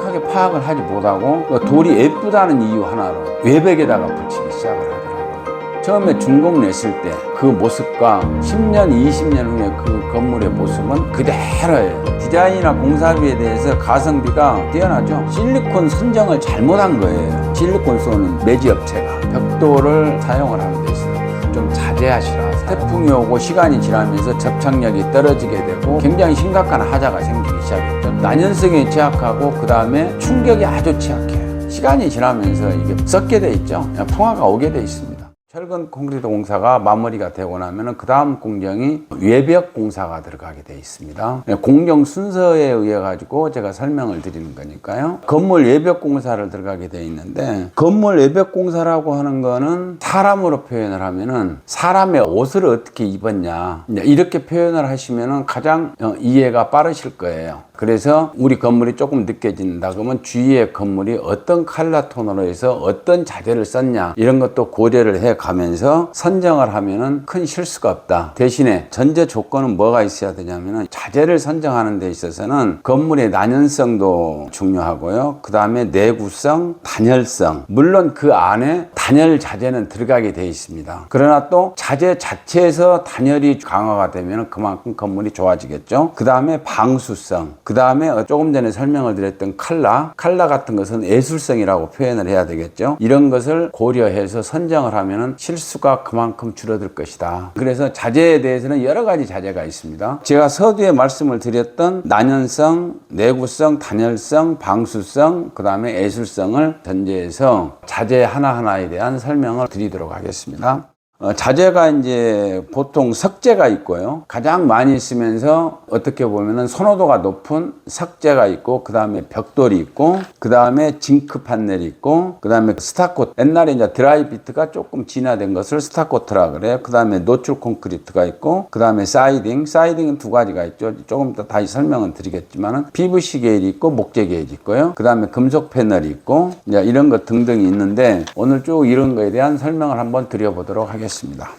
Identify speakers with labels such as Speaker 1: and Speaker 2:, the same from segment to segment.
Speaker 1: 정확하게 파악을 하지 못하고 돌이 예쁘다는 이유 하나로 외벽에다가 붙이기 시작을 하더라고요. 처음에 준공 냈을 때 그 모습과 10년, 20년 후에 그 건물의 모습은 그대로예요. 디자인이나 공사비에 대해서 가성비가 뛰어나죠. 실리콘 선정을 잘못한 거예요. 실리콘 쏘는 매지업체가 벽돌을 사용을 하는 데 있어요. 좀 자제하시라. 태풍이 오고 시간이 지나면서 접착력이 떨어지게 되고 굉장히 심각한 하자가 생기기 시작했죠. 난연성에 취약하고 그 다음에 충격이 아주 취약해요. 시간이 지나면서 이게 썩게 돼 있죠. 풍화가 오게 돼 있습니다. 철근 콘크리트 공사가 마무리가 되고 나면은 그 다음 공정이 외벽 공사가 들어가게 돼 있습니다. 공정 순서에 의해 가지고 제가 설명을 드리는 거니까요. 건물 외벽 공사를 들어가게 돼 있는데, 건물 외벽 공사라고 하는 거는 사람으로 표현을 하면은 사람의 옷을 어떻게 입었냐 이렇게 표현을 하시면은 가장 이해가 빠르실 거예요. 그래서 우리 건물이 조금 느껴진다 그러면 주위의 건물이 어떤 컬러 톤으로 해서 어떤 자재를 썼냐 이런 것도 고려를 해 가면서 선정을 하면은 큰 실수가 없다. 대신에 전제 조건은 뭐가 있어야 되냐면은 자재를 선정하는 데 있어서는 건물의 난연성도 중요하고요. 그 다음에 내구성, 단열성, 물론 그 안에 단열 자재는 들어가게 돼 있습니다. 그러나 또 자재 자체에서 단열이 강화가 되면 그만큼 건물이 좋아지겠죠. 그 다음에 방수성, 그 다음에 조금 전에 설명을 드렸던 컬러 같은 것은 예술성이라고 표현을 해야 되겠죠. 이런 것을 고려해서 선정을 하면 실수가 그만큼 줄어들 것이다. 그래서 자재에 대해서는 여러 가지 자재가 있습니다. 제가 서두에 말씀을 드렸던 난연성, 내구성, 단열성, 방수성, 그 다음에 예술성을 전제해서 자재 하나하나에 대한 설명을 드리도록 하겠습니다. 자재가 이제 보통 석재가 있고요. 가장 많이 쓰면서 어떻게 보면은 선호도가 높은 석재가 있고, 그 다음에 벽돌이 있고, 그 다음에 징크 판넬이 있고, 그 다음에 스타코트. 옛날에 이제 드라이비트가 조금 진화된 것을 스타코트라 그래요. 그 다음에 노출 콘크리트가 있고, 그 다음에 사이딩. 사이딩은 두 가지가 있죠. 조금 더 다시 설명은 드리겠지만은 PVC 계열이 있고, 목재 계열이 있고요. 그 다음에 금속 패널이 있고, 이제 이런 것 등등이 있는데 오늘 쭉 이런 거에 대한 설명을 한번 드려보도록 하겠습니다.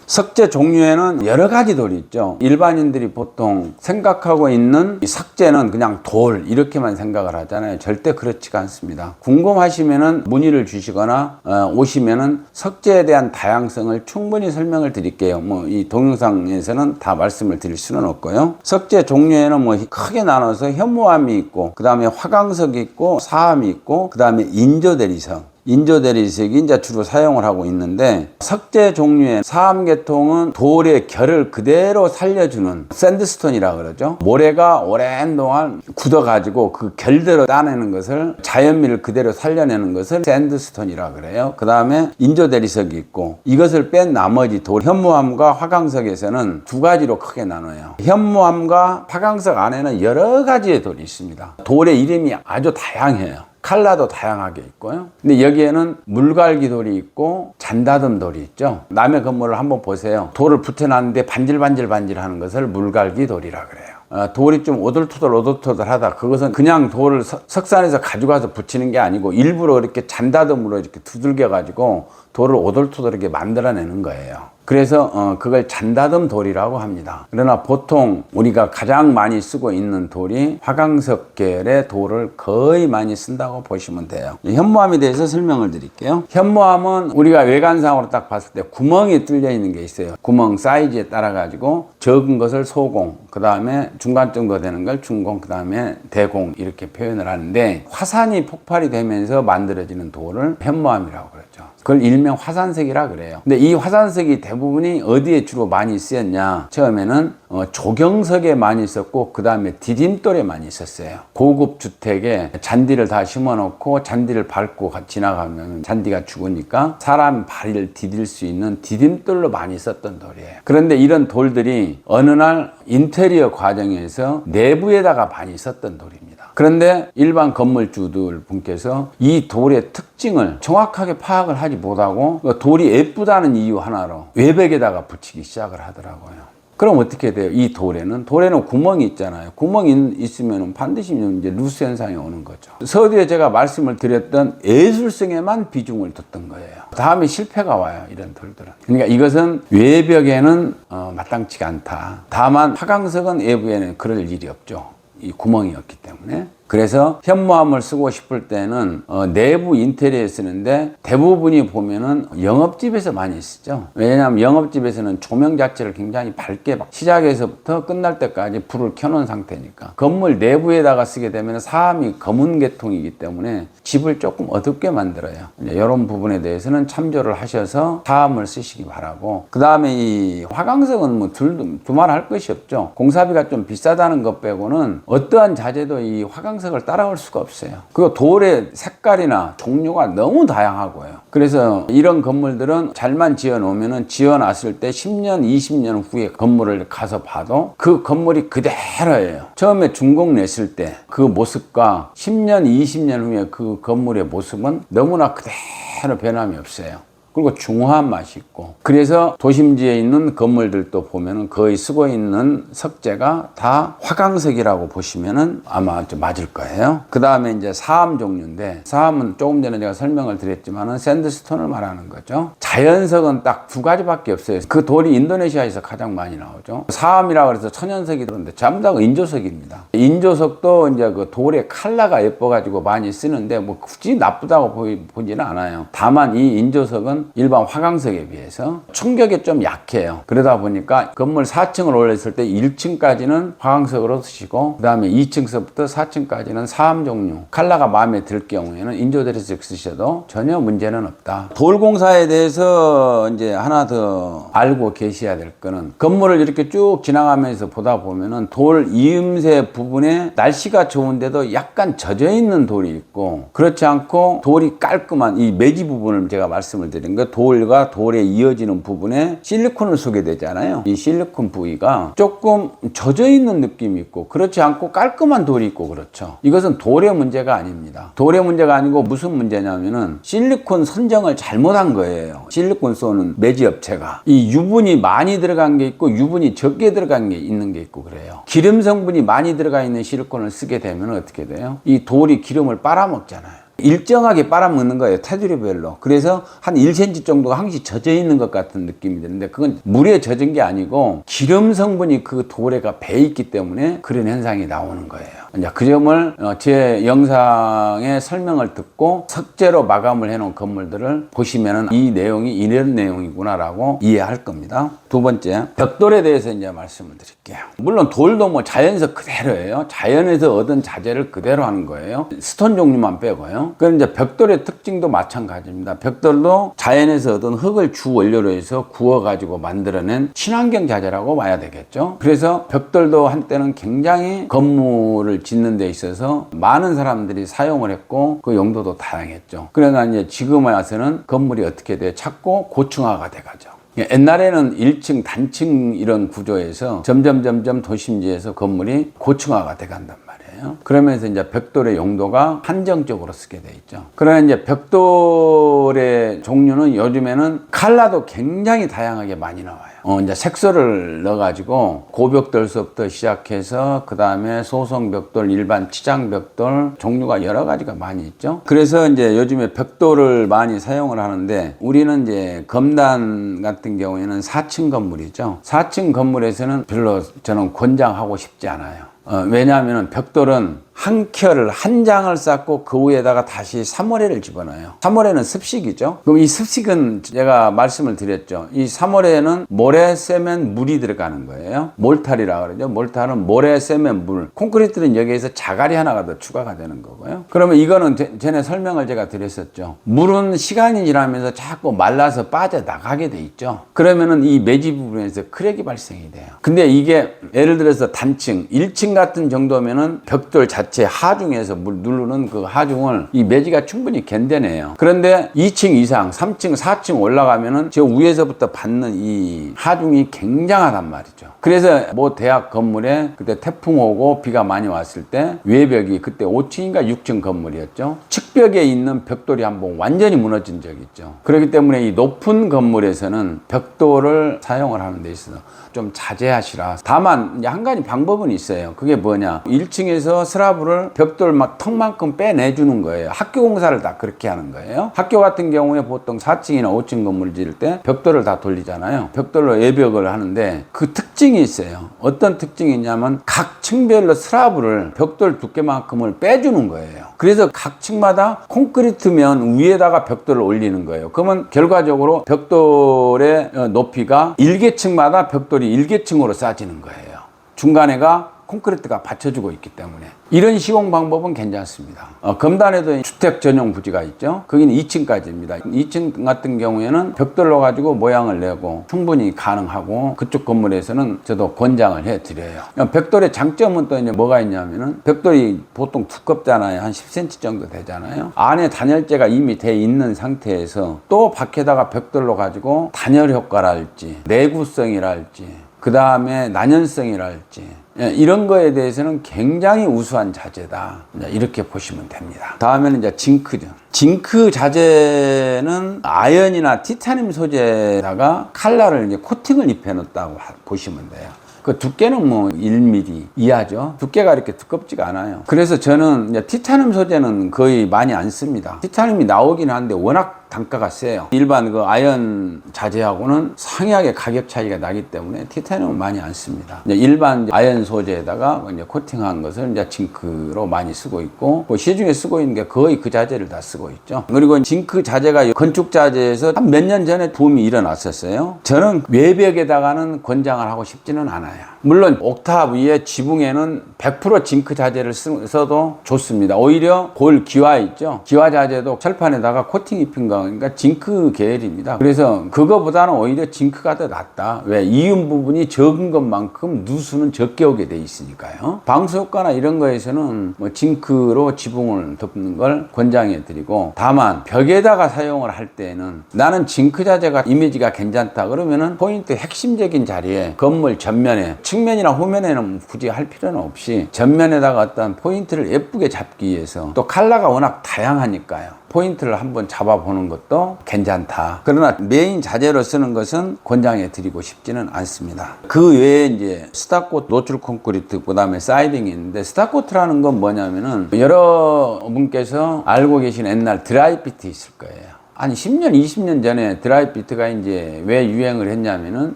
Speaker 1: 석재 종류에는 여러 가지 돌이 있죠. 일반인들이 보통 생각하고 있는 이 석재는 그냥 돌 이렇게만 생각을 하잖아요. 절대 그렇지가 않습니다. 궁금하시면은 문의를 주시거나 오시면은 석재에 대한 다양성을 충분히 설명을 드릴게요. 뭐 이 동영상에서는 다 말씀을 드릴 수는 없고요. 석재 종류에는 뭐 크게 나눠서 현무암이 있고, 그 다음에 화강석이 있고, 사암이 있고, 그 다음에 인조대리석. 인조대리석이 이제 주로 사용을 하고 있는데, 석재 종류의 사암계통은 돌의 결을 그대로 살려주는 샌드스톤이라 그러죠. 모래가 오랜 동안 굳어가지고 그 결대로 따내는 것을, 자연미를 그대로 살려내는 것을 샌드스톤이라 그래요. 그 다음에 인조대리석이 있고, 이것을 뺀 나머지 돌, 현무암과 화강석에서는 두 가지로 크게 나눠요. 현무암과 화강석 안에는 여러 가지의 돌이 있습니다. 돌의 이름이 아주 다양해요. 컬러도 다양하게 있고요. 근데 여기에는 물갈기 돌이 있고 잔다듬 돌이 있죠. 남의 건물을 한번 보세요. 돌을 붙여놨는데 반질반질 하는 것을 물갈기 돌이라 그래요. 돌이 좀 오돌토돌하다. 그것은 그냥 돌을 석산에서 가져가서 붙이는 게 아니고 일부러 이렇게 잔다듬으로 이렇게 두들겨 가지고 돌을 오돌토돌하게 만들어내는 거예요. 그래서 그걸 잔다듬 돌이라고 합니다. 그러나 보통 우리가 가장 많이 쓰고 있는 돌이 화강석 계열의 돌을 거의 많이 쓴다고 보시면 돼요. 현무암에 대해서 설명을 드릴게요. 현무암은 우리가 외관상으로 딱 봤을 때 구멍이 뚫려 있는 게 있어요. 구멍 사이즈에 따라 가지고 적은 것을 소공, 그 다음에 중간 정도 되는 걸 중공, 그 다음에 대공 이렇게 표현을 하는데, 화산이 폭발이 되면서 만들어지는 돌을 현무암이라고 그러죠. 그걸 일명 화산석이라 그래요. 근데 이 화산석이 대부분이 어디에 주로 많이 쓰였냐? 처음에는 조경석에 많이 썼고, 그 다음에 디딤돌에 많이 썼어요. 고급 주택에 잔디를 다 심어놓고 잔디를 밟고 지나가면 잔디가 죽으니까 사람 발을 디딜 수 있는 디딤돌로 많이 썼던 돌이에요. 그런데 이런 돌들이 어느 날 인테리어 과정에서 내부에다가 많이 썼던 돌입니다. 그런데 일반 건물주들 분께서 이 돌의 특징을 정확하게 파악을 하지 못하고 돌이 예쁘다는 이유 하나로 외벽에다가 붙이기 시작을 하더라고요. 그럼 어떻게 돼요? 이 돌에는 구멍이 있잖아요. 구멍이 있으면 반드시 이제 누수 현상이 오는 거죠. 서두에 제가 말씀을 드렸던 예술성에만 비중을 뒀던 거예요. 다음에 실패가 와요, 이런 돌들은. 그러니까 이것은 외벽에는 마땅치가 않다. 다만 화강석은 외부에는 그럴 일이 없죠. 이 구멍이 없기 때문에. 그래서 현무암을 쓰고 싶을 때는 내부 인테리어에 쓰는데 대부분이 보면은 영업집에서 많이 쓰죠. 왜냐하면 영업집에서는 조명 자체를 굉장히 밝게 시작에서부터 끝날 때까지 불을 켜놓은 상태니까. 건물 내부에다가 쓰게 되면 사암이 검은 계통이기 때문에 집을 조금 어둡게 만들어요. 이런 부분에 대해서는 참조를 하셔서 사암을 쓰시기 바라고, 그 다음에 이 화강석은 뭐 두말할 것이 없죠. 공사비가 좀 비싸다는 것 빼고는 어떠한 자재도 이 화강석을 따라올 수가 없어요. 그리고 돌의 색깔이나 종류가 너무 다양하고요. 그래서 이런 건물들은 잘만 지어 놓으면은 지어놨을 때 10년, 20년 후에 건물을 가서 봐도 그 건물이 그대로예요. 처음에 준공 냈을 때 그 모습과 10년, 20년 후에 그 건물의 모습은 너무나 그대로 변함이 없어요. 그리고 중후한 맛이 있고, 그래서 도심지에 있는 건물들도 보면은 거의 쓰고 있는 석재가 다 화강석이라고 보시면은 아마 좀 맞을 거예요. 그 다음에 이제 사암 종류인데, 사암은 조금 전에 제가 설명을 드렸지만은 샌드스톤을 말하는 거죠. 자연석은 딱 두 가지밖에 없어요. 그 돌이 인도네시아에서 가장 많이 나오죠. 사암이라고 해서 천연석이 들었는데 전부 다 인조석입니다. 인조석도 이제 그 돌의 컬러가 예뻐가지고 많이 쓰는데 뭐 굳이 나쁘다고 보지는 않아요. 다만 이 인조석은 일반 화강석에 비해서 충격이 좀 약해요. 그러다 보니까 건물 4층을 올렸을 때 1층까지는 화강석으로 쓰시고, 그 다음에 2층서부터 4층까지는 사암 종류 컬러가 마음에 들 경우에는 인조드레스를 쓰셔도 전혀 문제는 없다. 돌공사에 대해서 이제 하나 더 알고 계셔야 될 거는, 건물을 이렇게 쭉 지나가면서 보다 보면은 돌 이음새 부분에 날씨가 좋은데도 약간 젖어 있는 돌이 있고, 그렇지 않고 돌이 깔끔한 이 매지 부분을 제가 말씀을 드린 거, 돌과 돌에 이어지는 부분에 실리콘을 쏘게 되잖아요. 이 실리콘 부위가 조금 젖어 있는 느낌이 있고, 그렇지 않고 깔끔한 돌이 있고, 그렇죠. 이것은 돌의 문제가 아닙니다. 돌의 문제가 아니고 무슨 문제냐면은 실리콘 선정을 잘못한 거예요. 실리콘 쏘는 매지 업체가 이 유분이 많이 들어간 게 있고 유분이 적게 들어간 게 있는 게 있고 그래요. 기름 성분이 많이 들어가 있는 실리콘을 쓰게 되면 어떻게 돼요? 이 돌이 기름을 빨아먹잖아요. 일정하게 빨아먹는 거예요. 테두리별로. 그래서 한 1cm 정도가 항시 젖어 있는 것 같은 느낌이 드는데, 그건 물에 젖은 게 아니고 기름 성분이 그 돌에가 배 있기 때문에 그런 현상이 나오는 거예요. 이제 그 점을 제 영상의 설명을 듣고 석재로 마감을 해놓은 건물들을 보시면은 이 내용이 이런 내용이구나라고 이해할 겁니다. 두 번째, 벽돌에 대해서 이제 말씀을 드릴게요. 물론 돌도 뭐 자연에서 그대로예요. 자연에서 얻은 자재를 그대로 하는 거예요. 스톤 종류만 빼고요. 그럼 이제 벽돌의 특징도 마찬가지입니다. 벽돌도 자연에서 얻은 흙을 주 원료로 해서 구워가지고 만들어낸 친환경 자재라고 봐야 되겠죠. 그래서 벽돌도 한때는 굉장히 건물을 짓는 데 있어서 많은 사람들이 사용을 했고 그 용도도 다양했죠. 그러나 이제 지금 와서는 건물이 어떻게 돼? 자꾸 고층화가 돼가죠. 옛날에는 1층 단층 이런 구조에서 점점 도심지에서 건물이 고층화가 돼간단 말이에요. 그러면서 이제 벽돌의 용도가 한정적으로 쓰게 돼 있죠. 그러나 이제 벽돌의 종류는 요즘에는 컬러도 굉장히 다양하게 많이 나와요. 이제 색소를 넣어가지고 고벽돌서부터 시작해서 그 다음에 소성벽돌, 일반 치장벽돌 종류가 여러 가지가 많이 있죠. 그래서 이제 요즘에 벽돌을 많이 사용을 하는데, 우리는 이제 검단 같은 경우에는 4층 건물이죠. 4층 건물에서는 별로 저는 권장하고 싶지 않아요. 왜냐하면 벽돌은 한 켤을 한 장을 쌓고 그 위에다가 다시 사모래를 집어넣어요. 사모래는 습식이죠. 그럼 이 습식은 제가 말씀을 드렸죠. 이 사모래는 모래 쐬면 물이 들어가는 거예요. 몰탈이라고 그러죠. 몰탈은 모래 쐬면 물. 콘크리트는 여기에서 자갈이 하나가 더 추가가 되는 거고요. 그러면 이거는 전에 설명을 제가 드렸었죠. 물은 시간이 지나면서 자꾸 말라서 빠져나가게 돼 있죠. 그러면은 이 매지 부분에서 크랙이 발생이 돼요. 근데 이게 예를 들어서 단층, 1층 같은 정도면은 벽돌 자체 하중에서 물 누르는 그 하중을 이 매지가 충분히 견뎌내요. 그런데 2층 이상, 3층, 4층 올라가면은 저 위에서부터 받는 이 하중이 굉장하단 말이죠. 그래서 뭐 대학 건물에 그때 태풍 오고 비가 많이 왔을 때 외벽이 그때 5층인가 6층 건물이었죠. 측벽에 있는 벽돌이 한번 완전히 무너진 적이 있죠. 그렇기 때문에 이 높은 건물에서는 벽돌을 사용을 하는 데 있어서 좀 자제하시라. 다만 한 가지 방법은 있어요. 그게 뭐냐? 1층에서 슬라브 스라브를 벽돌 막 턱만큼 빼내주는 거예요. 학교 공사를 다 그렇게 하는 거예요. 학교 같은 경우에 보통 4층이나 5층 건물을 지을 때 벽돌을 다 돌리잖아요. 벽돌로 외벽을 하는데 그 특징이 있어요. 어떤 특징이 있냐면 각 층별로 스라브를 벽돌 두께만큼을 빼주는 거예요. 그래서 각 층마다 콘크리트면 위에다가 벽돌을 올리는 거예요. 그러면 결과적으로 벽돌의 높이가 일개층마다 벽돌이 일개층으로 쌓여지는 거예요. 중간에가 콘크리트가 받쳐주고 있기 때문에 이런 시공 방법은 괜찮습니다. 검단에도 주택 전용 부지가 있죠. 거기는 2층까지입니다. 2층 같은 경우에는 벽돌로 가지고 모양을 내고 충분히 가능하고 그쪽 건물에서는 저도 권장을 해드려요. 벽돌의 장점은 또 이제 뭐가 있냐면은 벽돌이 보통 두껍잖아요. 한 10cm 정도 되잖아요. 안에 단열재가 이미 돼 있는 상태에서 또 밖에다가 벽돌로 가지고 단열 효과랄지 내구성이랄지 그 다음에 난연성이랄지 이런 거에 대해서는 굉장히 우수한 자재다. 이렇게 보시면 됩니다. 다음에는 이제 징크죠. 징크 자재는 아연이나 티타늄 소재에다가 칼라를 이제 코팅을 입혀 놓았다고 보시면 돼요. 그 두께는 뭐 1mm 이하죠. 두께가 이렇게 두껍지가 않아요. 그래서 저는 이제 티타늄 소재는 거의 많이 안 씁니다. 티타늄이 나오긴 하는데 워낙 단가가 세요. 일반 그 아연 자재하고는 상이하게 가격 차이가 나기 때문에 티타늄은 많이 안 씁니다. 일반 아연 소재에다가 이제 코팅한 것을 이제 징크로 많이 쓰고 있고, 시중에 쓰고 있는 게 거의 그 자재를 다 쓰고 있죠. 그리고 징크 자재가 건축 자재에서 한 몇 년 전에 붐이 일어났었어요. 저는 외벽에다가는 권장을 하고 싶지는 않아요. 물론 옥탑 위에 지붕에는 100% 징크 자재를 써도 좋습니다. 오히려 골 기와 있죠. 기와 자재도 철판에다가 코팅 입힌 거, 그러니까 징크 계열입니다. 그래서 그거보다는 오히려 징크가 더 낫다. 왜? 이음 부분이 적은 것만큼 누수는 적게 오게 돼 있으니까요. 방수 효과나 이런 거에서는 뭐 징크로 지붕을 덮는 걸 권장해 드리고, 다만 벽에다가 사용을 할 때는 나는 징크 자재가 이미지가 괜찮다 그러면은 포인트 핵심적인 자리에 건물 전면에, 측면이나 후면에는 굳이 할 필요는 없이 전면에다가 어떤 포인트를 예쁘게 잡기 위해서, 또 컬러가 워낙 다양하니까요. 포인트를 한번 잡아보는 것도 괜찮다. 그러나 메인 자재로 쓰는 것은 권장해 드리고 싶지는 않습니다. 그 외에 이제 스타코트, 노출 콘크리트, 그 다음에 사이딩이 있는데, 스타코트라는 건 뭐냐면은 여러분께서 알고 계신 옛날 드라이피트 있을 거예요. 한 10년, 20년 전에 드라이피트가 이제 왜 유행을 했냐면은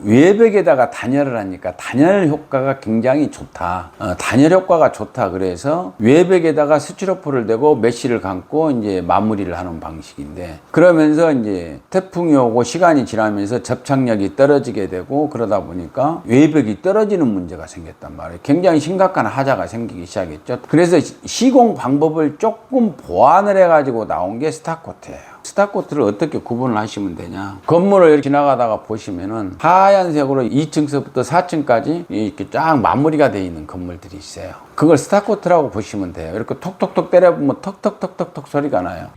Speaker 1: 외벽에다가 단열을 하니까 단열 효과가 굉장히 좋다. 단열 효과가 좋다. 그래서 외벽에다가 스티로폼을 대고 메쉬를 감고 이제 마무리를 하는 방식인데, 그러면서 이제 태풍이 오고 시간이 지나면서 접착력이 떨어지게 되고 그러다 보니까 외벽이 떨어지는 문제가 생겼단 말이에요. 굉장히 심각한 하자가 생기기 시작했죠. 그래서 시공 방법을 조금 보완을 해가지고 나온 게 스타코트예요. 스타코트를 어떻게 구분을 하시면 되냐. 건물을 이렇게 지나가다가 보시면은 하얀색으로 2층서부터 4층까지 이렇게 쫙 마무리가 되어 있는 건물들이 있어요. 그걸 스타코트라고 보시면 돼요. 이렇게 톡톡톡 때려보면 톡톡톡톡톡 소리가 나요.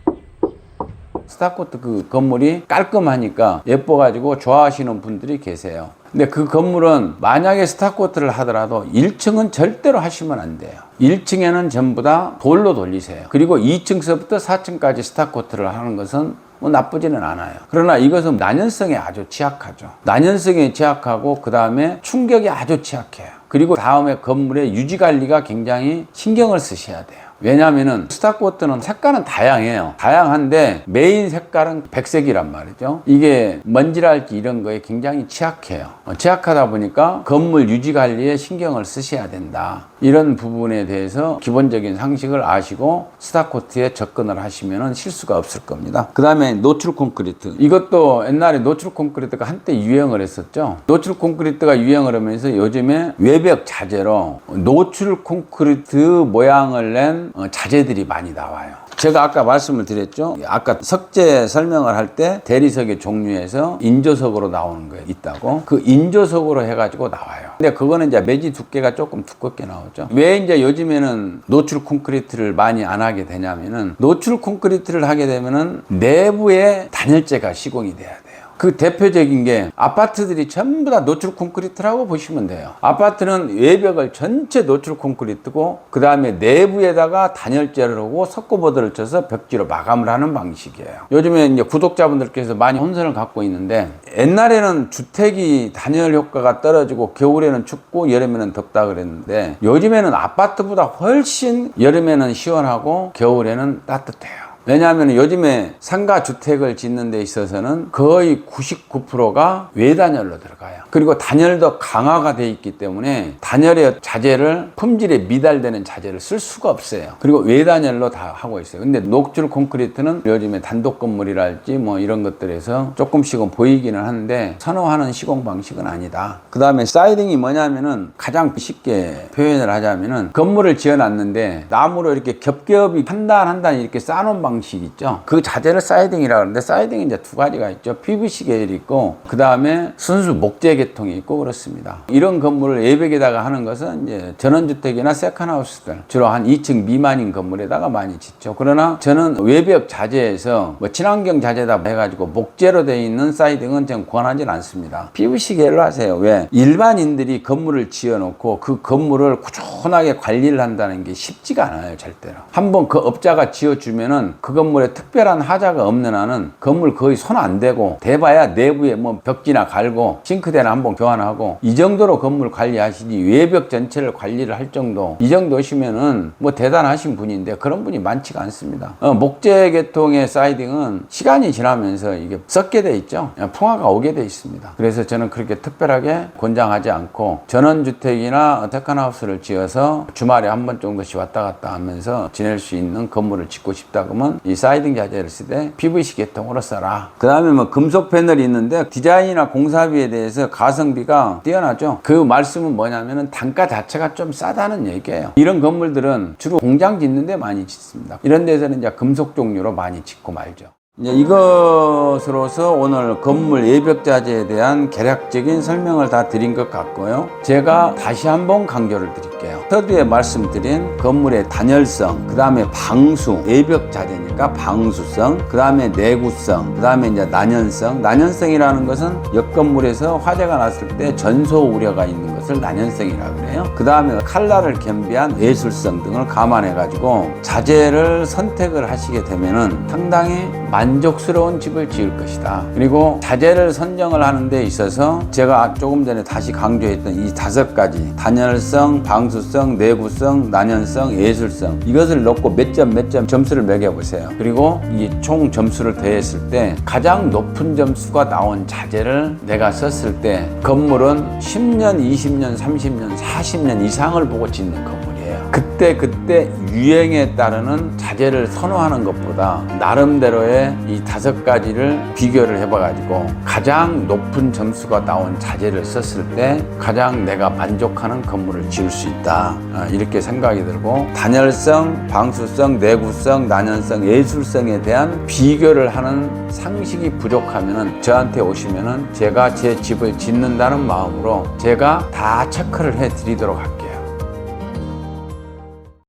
Speaker 1: 스타코트 그 건물이 깔끔하니까 예뻐가지고 좋아하시는 분들이 계세요. 근데 그 건물은 만약에 스타코트를 하더라도 1층은 절대로 하시면 안 돼요. 1층에는 전부 다 돌로 돌리세요. 그리고 2층서부터 4층까지 스타코트를 하는 것은 뭐 나쁘지는 않아요. 그러나 이것은 난연성에 아주 취약하죠. 난연성에 취약하고 그 다음에 충격이 아주 취약해요. 그리고 다음에 건물의 유지관리가 굉장히 신경을 쓰셔야 돼요. 왜냐하면은 스타코트는 색깔은 다양해요. 다양한데 메인 색깔은 백색이란 말이죠. 이게 먼지랄지 이런 거에 굉장히 취약해요. 취약하다 보니까 건물 유지 관리에 신경을 쓰셔야 된다. 이런 부분에 대해서 기본적인 상식을 아시고 스타코트에 접근을 하시면은 실수가 없을 겁니다. 그 다음에 노출 콘크리트. 이것도 옛날에 노출 콘크리트가 한때 유행을 했었죠. 노출 콘크리트가 유행을 하면서 요즘에 외벽 자재로 노출 콘크리트 모양을 낸 자재들이 많이 나와요. 제가 아까 말씀을 드렸죠. 아까 석재 설명을 할 때 대리석의 종류에서 인조석으로 나오는 게 있다고. 그 인조석으로 해가지고 나와요. 근데 그거는 이제 매지 두께가 조금 두껍게 나오죠. 왜 이제 요즘에는 노출 콘크리트를 많이 안 하게 되냐면은, 노출 콘크리트를 하게 되면은 내부에 단열재가 시공이 돼야 돼요. 그 대표적인 게 아파트들이 전부 다 노출 콘크리트라고 보시면 돼요. 아파트는 외벽을 전체 노출 콘크리트고 그 다음에 내부에다가 단열재를 하고 석고보드를 쳐서 벽지로 마감을 하는 방식이에요. 요즘에 이제 구독자분들께서 많이 혼선을 갖고 있는데, 옛날에는 주택이 단열 효과가 떨어지고 겨울에는 춥고 여름에는 덥다 그랬는데, 요즘에는 아파트보다 훨씬 여름에는 시원하고 겨울에는 따뜻해요. 왜냐하면 요즘에 상가 주택을 짓는 데 있어서는 거의 99%가 외단열로 들어가요. 그리고 단열도 강화가 돼 있기 때문에 단열의 자재를, 품질에 미달되는 자재를 쓸 수가 없어요. 그리고 외단열로 다 하고 있어요. 근데 녹줄 콘크리트는 요즘에 단독 건물이랄지 뭐 이런 것들에서 조금씩은 보이기는 하는데 선호하는 시공 방식은 아니다. 그 다음에 사이딩이 뭐냐면은, 가장 쉽게 표현을 하자면은, 건물을 지어놨는데 나무로 이렇게 겹겹이 한 단 한 단 이렇게 쌓아놓은 방식 있죠. 그 자재를 사이딩이라고 하는데, 사이딩이 이제 두 가지가 있죠. PVC 계열이 있고 그 다음에 순수 목재 계통이 있고 그렇습니다. 이런 건물을 외벽에다가 하는 것은 이제 전원주택이나 세컨하우스들, 주로 한 2층 미만인 건물에다가 많이 짓죠. 그러나 저는 외벽 자재에서 뭐 친환경 자재다 해가지고 목재로 되어 있는 사이딩은 저는 권하지는 않습니다. PVC 계열로 하세요. 왜? 일반인들이 건물을 지어놓고 그 건물을 꾸준하게 관리를 한다는 게 쉽지가 않아요. 절대로. 한번 그 업자가 지어주면은 그 건물에 특별한 하자가 없는 한은 건물 거의 손 안 대고, 대봐야 내부에 뭐 벽지나 갈고 싱크대나 한번 교환하고, 이 정도로 건물 관리하시지 외벽 전체를 관리를 할 정도, 이 정도시면은 뭐 대단하신 분인데 그런 분이 많지가 않습니다. 목재 계통의 사이딩은 시간이 지나면서 이게 썩게 돼 있죠. 풍화가 오게 돼 있습니다. 그래서 저는 그렇게 특별하게 권장하지 않고, 전원주택이나 테크하우스를 지어서 주말에 한 번 정도씩 왔다 갔다 하면서 지낼 수 있는 건물을 짓고 싶다 그러면 이 사이딩 자재를 쓰되 PVC 계통으로 써라. 그 다음에 뭐 금속 패널이 있는데, 디자인이나 공사비에 대해서 가성비가 뛰어나죠. 그 말씀은 뭐냐면은 단가 자체가 좀 싸다는 얘기예요. 이런 건물들은 주로 공장 짓는 데 많이 짓습니다. 이런 데서는 이제 금속 종류로 많이 짓고 말죠. 이제 이것으로서 오늘 건물 외벽 자재에 대한 개략적인 설명을 다 드린 것 같고요. 제가 다시 한번 강조를 드릴게요. 서두에 말씀드린 건물의 단열성, 그 다음에 방수, 외벽 자재니까 방수성, 그 다음에 내구성, 그 다음에 이제 난연성. 난연성이라는 것은 옆 건물에서 화재가 났을 때 전소 우려가 있는 것을 난연성이라고 그래요. 그 다음에 칼날을 겸비한 내술성 등을 감안해가지고 자재를 선택을 하시게 되면은 상당히 만족스러운 집을 지을 것이다. 그리고 자재를 선정을 하는 데 있어서 제가 조금 전에 다시 강조했던 이 5가지, 단열성, 방수성, 내구성, 난연성, 예술성, 이것을 넣고 몇 점 점수를 매겨보세요. 그리고 이 총 점수를 더했을 때 가장 높은 점수가 나온 자재를 내가 썼을 때 건물은 10년, 20년, 30년, 40년 이상을 보고 짓는 건물이에요. 그때 유행에 따르는 자재를 선호하는 것보다 나름대로의 이 5가지를 비교를 해봐가지고 가장 높은 점수가 나온 자재를 썼을 때 가장 내가 만족하는 건물을 지을 수 있다. 이렇게 생각이 들고, 단열성, 방수성, 내구성, 난연성, 예술성에 대한 비교를 하는 상식이 부족하면은 저한테 오시면은 제가 제 집을 짓는다는 마음으로 제가 다 체크를 해 드리도록 할게요.